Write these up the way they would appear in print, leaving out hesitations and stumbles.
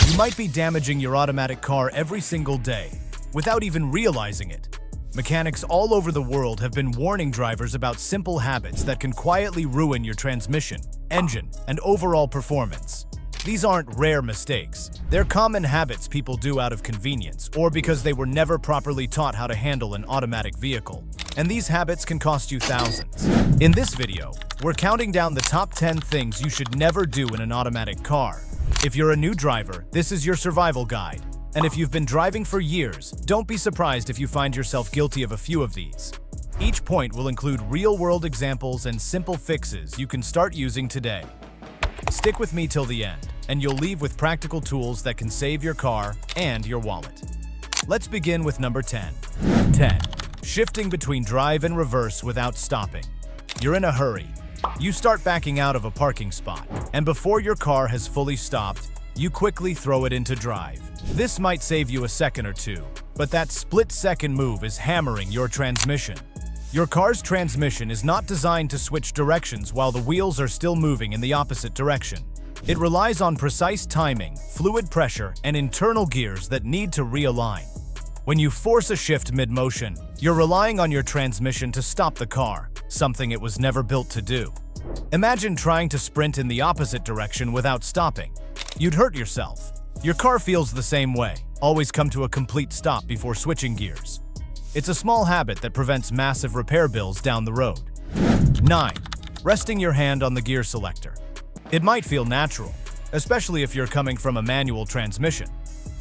You might be damaging your automatic car every single day without even realizing it. Mechanics all over the world have been warning drivers about simple habits that can quietly ruin your transmission, engine, and overall performance. These aren't rare mistakes. They're common habits people do out of convenience or because they were never properly taught how to handle an automatic vehicle. And these habits can cost you thousands. In this video, we're counting down the top 10 things you should never do in an automatic car. If you're a new driver, this is your survival guide. And if you've been driving for years, don't be surprised if you find yourself guilty of a few of these. Each point will include real-world examples and simple fixes you can start using today. Stick with me till the end, and you'll leave with practical tools that can save your car and your wallet. Let's begin with number 10. 10. Shifting between drive and reverse without stopping. You're in a hurry. You start backing out of a parking spot, and before your car has fully stopped, you quickly throw it into drive. This might save you a second or two, but that split-second move is hammering your transmission. Your car's transmission is not designed to switch directions while the wheels are still moving in the opposite direction. It relies on precise timing, fluid pressure, and internal gears that need to realign. When you force a shift mid-motion, you're relying on your transmission to stop the car, something it was never built to do. Imagine trying to sprint in the opposite direction without stopping. You'd hurt yourself. Your car feels the same way, always come to a complete stop before switching gears. It's a small habit that prevents massive repair bills down the road. 9. Resting your hand on the gear selector. It might feel natural, especially if you're coming from a manual transmission.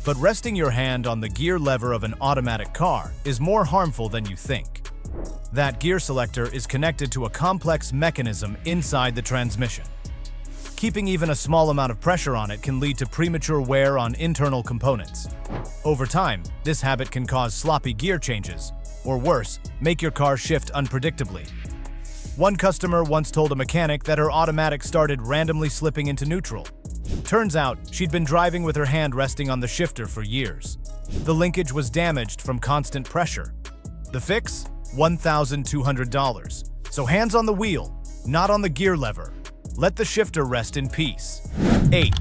But resting your hand on the gear lever of an automatic car is more harmful than you think. That gear selector is connected to a complex mechanism inside the transmission. Keeping even a small amount of pressure on it can lead to premature wear on internal components. Over time, this habit can cause sloppy gear changes, or worse, make your car shift unpredictably. One customer once told a mechanic that her automatic started randomly slipping into neutral. Turns out, she'd been driving with her hand resting on the shifter for years. The linkage was damaged from constant pressure. The fix? $1,200. So hands on the wheel, not on the gear lever. Let the shifter rest in peace. 8.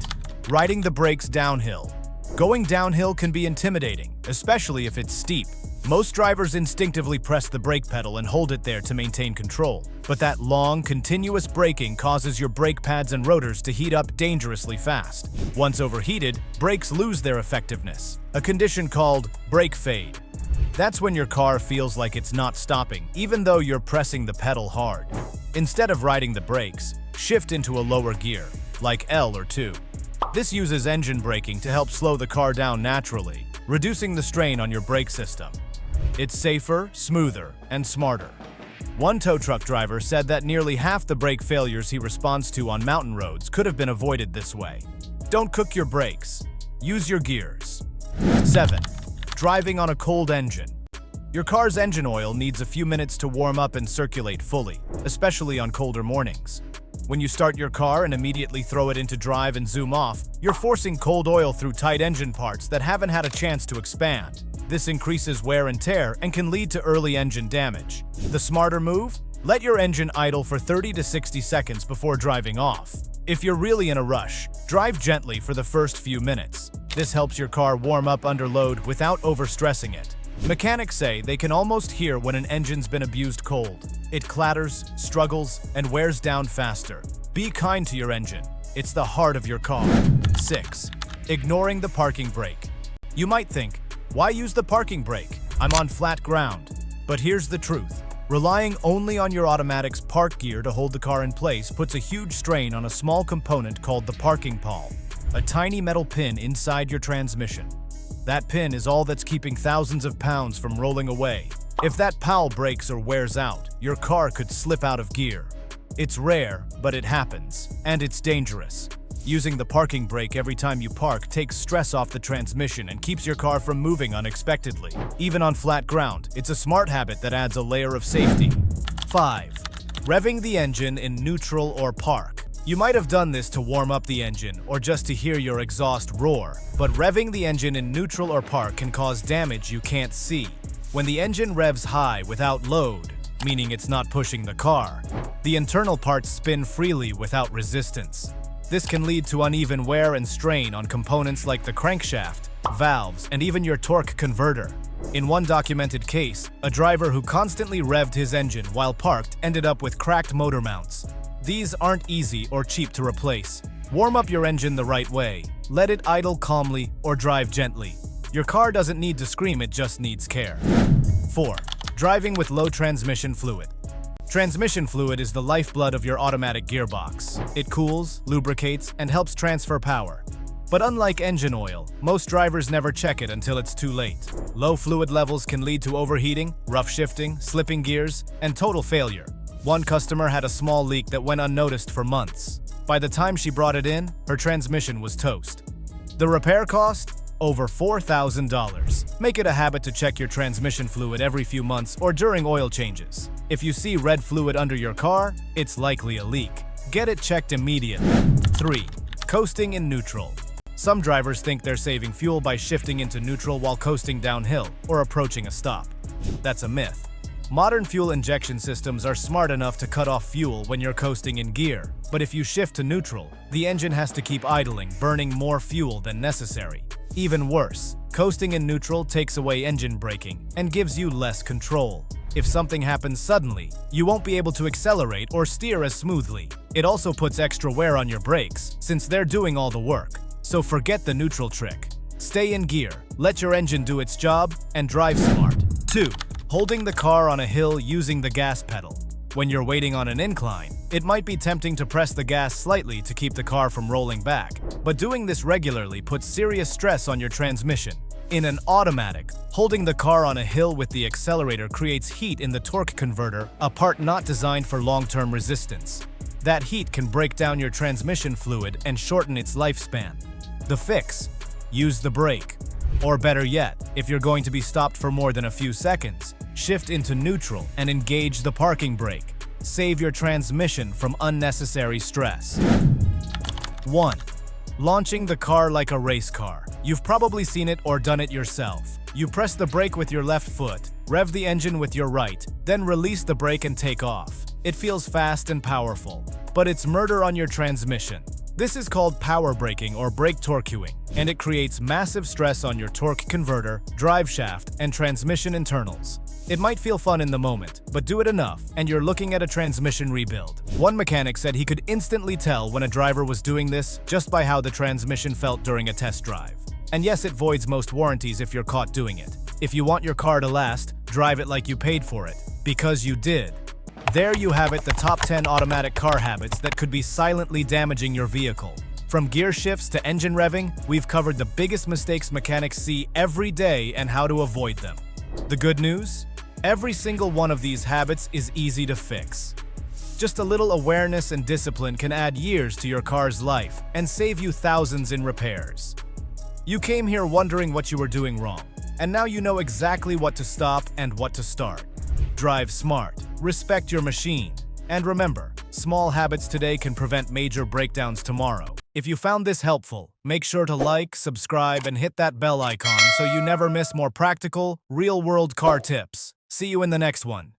Riding the brakes downhill. Going downhill can be intimidating, especially if it's steep. Most drivers instinctively press the brake pedal and hold it there to maintain control. But that long, continuous braking causes your brake pads and rotors to heat up dangerously fast. Once overheated, brakes lose their effectiveness, a condition called brake fade. That's when your car feels like it's not stopping, even though you're pressing the pedal hard. Instead of riding the brakes, shift into a lower gear, like L or 2. This uses engine braking to help slow the car down naturally, reducing the strain on your brake system. It's safer, smoother, and smarter. One tow truck driver said that nearly half the brake failures he responds to on mountain roads could have been avoided this way. Don't cook your brakes. Use your gears. 7. Driving on a cold engine. Your car's engine oil needs a few minutes to warm up and circulate fully, especially on colder mornings. When you start your car and immediately throw it into drive and zoom off, you're forcing cold oil through tight engine parts that haven't had a chance to expand. This increases wear and tear and can lead to early engine damage. The smarter move? Let your engine idle for 30 to 60 seconds before driving off. If you're really in a rush, drive gently for the first few minutes. This helps your car warm up under load without overstressing it. Mechanics say they can almost hear when an engine's been abused cold. It clatters, struggles, and wears down faster. Be kind to your engine. It's the heart of your car. 6. Ignoring the parking brake. You might think, why use the parking brake? I'm on flat ground. But here's the truth. Relying only on your automatic's park gear to hold the car in place puts a huge strain on a small component called the parking pawl, a tiny metal pin inside your transmission. That pin is all that's keeping thousands of pounds from rolling away. If that pawl breaks or wears out, your car could slip out of gear. It's rare, but it happens, and it's dangerous. Using the parking brake every time you park takes stress off the transmission and keeps your car from moving unexpectedly. Even on flat ground, it's a smart habit that adds a layer of safety. 5. Revving the engine in neutral or park. You might have done this to warm up the engine or just to hear your exhaust roar, but revving the engine in neutral or park can cause damage you can't see. When the engine revs high without load, meaning it's not pushing the car, the internal parts spin freely without resistance. This can lead to uneven wear and strain on components like the crankshaft, valves, and even your torque converter. In one documented case, a driver who constantly revved his engine while parked ended up with cracked motor mounts. These aren't easy or cheap to replace. Warm up your engine the right way. Let it idle calmly or drive gently. Your car doesn't need to scream, it just needs care. 4. Driving with low transmission fluid. Transmission fluid is the lifeblood of your automatic gearbox. It cools, lubricates, and helps transfer power. But unlike engine oil, most drivers never check it until it's too late. Low fluid levels can lead to overheating, rough shifting, slipping gears, and total failure. One customer had a small leak that went unnoticed for months. By the time she brought it in, her transmission was toast. The repair cost? Over $4,000. Make it a habit to check your transmission fluid every few months or during oil changes. If you see red fluid under your car, it's likely a leak. Get it checked immediately. 3. Coasting in neutral. Some drivers think they're saving fuel by shifting into neutral while coasting downhill or approaching a stop. That's a myth. Modern fuel injection systems are smart enough to cut off fuel when you're coasting in gear, but if you shift to neutral, the engine has to keep idling, burning more fuel than necessary. Even worse, coasting in neutral takes away engine braking and gives you less control. If something happens suddenly, you won't be able to accelerate or steer as smoothly. It also puts extra wear on your brakes, since they're doing all the work. So forget the neutral trick. Stay in gear, let your engine do its job, and drive smart. 2. Holding the car on a hill using the gas pedal. When you're waiting on an incline, it might be tempting to press the gas slightly to keep the car from rolling back, but doing this regularly puts serious stress on your transmission. In an automatic, holding the car on a hill with the accelerator creates heat in the torque converter, a part not designed for long-term resistance. That heat can break down your transmission fluid and shorten its lifespan. The fix? Use the brake. Or better yet, if you're going to be stopped for more than a few seconds, shift into neutral and engage the parking brake. Save your transmission from unnecessary stress. 1. Launching the car like a race car. You've probably seen it or done it yourself. You press the brake with your left foot, rev the engine with your right, then release the brake and take off. It feels fast and powerful, but it's murder on your transmission. This is called power braking or brake torquing, and it creates massive stress on your torque converter, drive shaft, and transmission internals. It might feel fun in the moment, but do it enough, and you're looking at a transmission rebuild. One mechanic said he could instantly tell when a driver was doing this just by how the transmission felt during a test drive. And yes, it voids most warranties if you're caught doing it. If you want your car to last, drive it like you paid for it, because you did. There you have it, the top 10 automatic car habits that could be silently damaging your vehicle. From gear shifts to engine revving, we've covered the biggest mistakes mechanics see every day and how to avoid them. The good news? Every single one of these habits is easy to fix. Just a little awareness and discipline can add years to your car's life and save you thousands in repairs. You came here wondering what you were doing wrong, and now you know exactly what to stop and what to start. Drive smart, respect your machine, and remember, small habits today can prevent major breakdowns tomorrow. If you found this helpful, make sure to like, subscribe, and hit that bell icon so you never miss more practical, real-world car tips. See you in the next one.